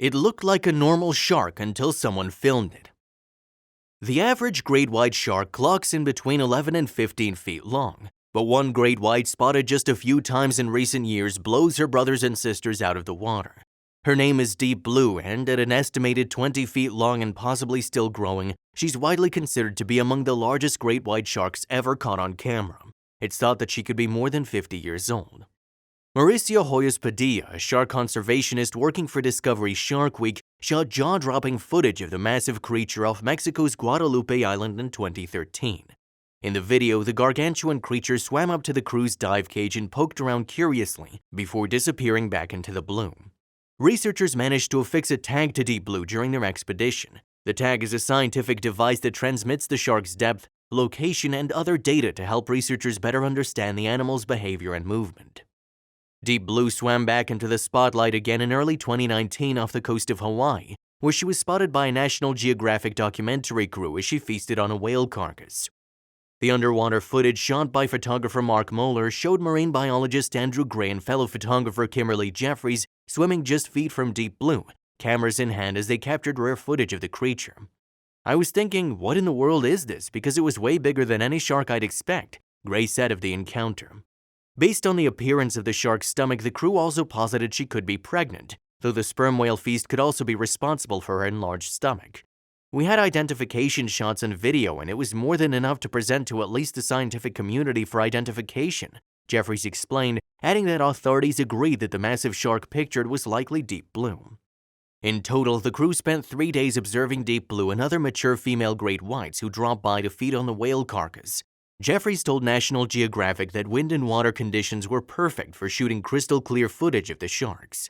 It looked like a normal shark until someone filmed it. The average great white shark clocks in between 11 and 15 feet long, but one great white spotted just a few times in recent years blows her brothers and sisters out of the water. Her name is Deep Blue, and at an estimated 20 feet long and possibly still growing, she's widely considered to be among the largest great white sharks ever caught on camera. It's thought that she could be more than 50 years old. Mauricio Hoyos Padilla, a shark conservationist working for Discovery Shark Week, shot jaw-dropping footage of the massive creature off Mexico's Guadalupe Island in 2013. In the video, the gargantuan creature swam up to the crew's dive cage and poked around curiously before disappearing back into the blue. Researchers managed to affix a tag to Deep Blue during their expedition. The tag is a scientific device that transmits the shark's depth, location, and other data to help researchers better understand the animal's behavior and movement. Deep Blue swam back into the spotlight again in early 2019 off the coast of Hawaii, where she was spotted by a National Geographic documentary crew as she feasted on a whale carcass. The underwater footage shot by photographer Mark Moeller showed marine biologist Andrew Gray and fellow photographer Kimberly Jeffries swimming just feet from Deep Blue, cameras in hand as they captured rare footage of the creature. "I was thinking, what in the world is this, because it was way bigger than any shark I'd expect," Gray said of the encounter. Based on the appearance of the shark's stomach, the crew also posited she could be pregnant, though the sperm whale feast could also be responsible for her enlarged stomach. "We had identification shots and video, and it was more than enough to present to at least the scientific community for identification," Jeffries explained, adding that authorities agreed that the massive shark pictured was likely Deep Blue. In total, the crew spent 3 days observing Deep Blue and other mature female great whites who dropped by to feed on the whale carcass. Jeffries told National Geographic that wind and water conditions were perfect for shooting crystal-clear footage of the sharks.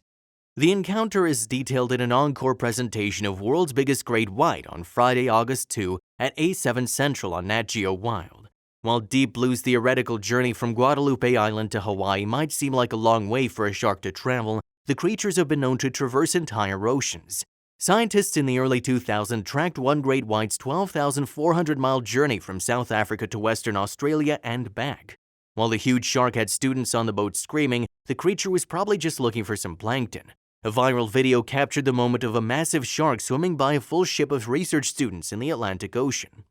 The encounter is detailed in an encore presentation of World's Biggest Great White on Friday, August 2 at 8/7 Central on Nat Geo Wild. While Deep Blue's theoretical journey from Guadalupe Island to Hawaii might seem like a long way for a shark to travel, the creatures have been known to traverse entire oceans. Scientists in the early 2000s tracked one great white's 12,400-mile journey from South Africa to Western Australia and back. While the huge shark had students on the boat screaming, the creature was probably just looking for some plankton. A viral video captured the moment of a massive shark swimming by a full ship of research students in the Atlantic Ocean.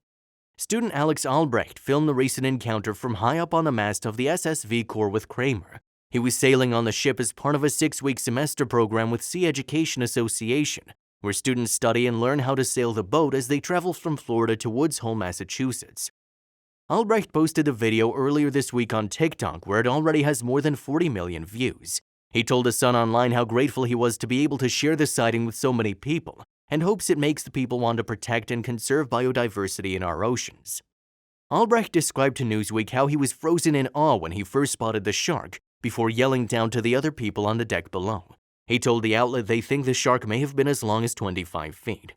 Student Alex Albrecht filmed the recent encounter from high up on the mast of the SSV Corwith Kramer. He was sailing on the ship as part of a 6-week semester program with Sea Education Association, where students study and learn how to sail the boat as they travel from Florida to Woods Hole, Massachusetts. Albrecht posted the video earlier this week on TikTok, where it already has more than 40 million views. He told The Sun Online how grateful he was to be able to share the sighting with so many people, and hopes it makes the people want to protect and conserve biodiversity in our oceans. Albrecht described to Newsweek how he was frozen in awe when he first spotted the shark, before yelling down to the other people on the deck below. He told the outlet they think the shark may have been as long as 25 feet.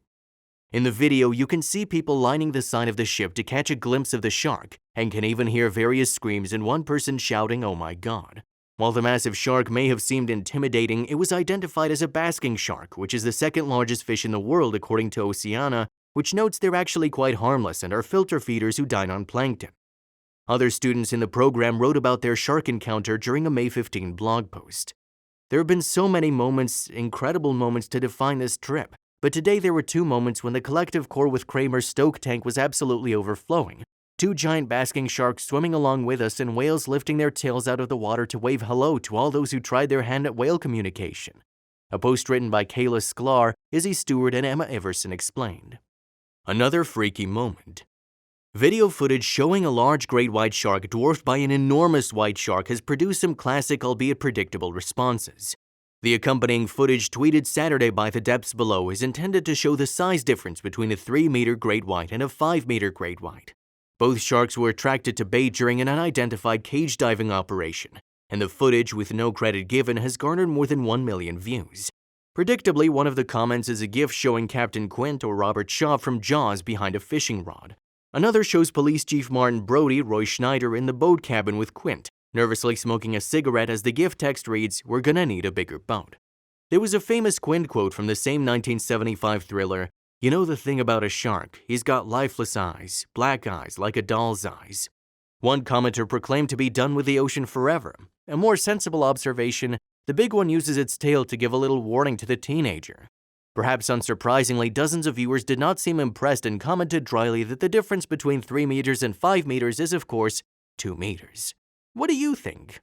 In the video, you can see people lining the side of the ship to catch a glimpse of the shark, and can even hear various screams and one person shouting, "Oh my God." While the massive shark may have seemed intimidating, it was identified as a basking shark, which is the second largest fish in the world according to Oceana, which notes they're actually quite harmless and are filter feeders who dine on plankton. Other students in the program wrote about their shark encounter during a May 15 blog post. "There have been so many moments, incredible moments to define this trip, but today there were 2 moments when the collective Corwith Kramer stoke tank was absolutely overflowing. 2 giant basking sharks swimming along with us and whales lifting their tails out of the water to wave hello to all those who tried their hand at whale communication." A post written by Kayla Sklar, Izzy Stewart, and Emma Everson explained. Another freaky moment. Video footage showing a large great white shark dwarfed by an enormous white shark has produced some classic albeit predictable responses. The accompanying footage tweeted Saturday by The Depths Below is intended to show the size difference between a 3-meter great white and a 5-meter great white. Both sharks were attracted to bait during an unidentified cage diving operation, and the footage, with no credit given, has garnered more than 1 million views. Predictably, one of the comments is a gif showing Captain Quint or Robert Shaw from Jaws behind a fishing rod. Another shows Police Chief Martin Brody, Roy Schneider, in the boat cabin with Quint, nervously smoking a cigarette as the gif text reads, "We're gonna need a bigger boat." There was a famous Quint quote from the same 1975 thriller, "You know the thing about a shark, he's got lifeless eyes, black eyes like a doll's eyes." One commenter proclaimed to be done with the ocean forever. A more sensible observation, the big one uses its tail to give a little warning to the teenager. Perhaps unsurprisingly, dozens of viewers did not seem impressed and commented dryly that the difference between 3 meters and 5 meters is, of course, 2 meters. What do you think?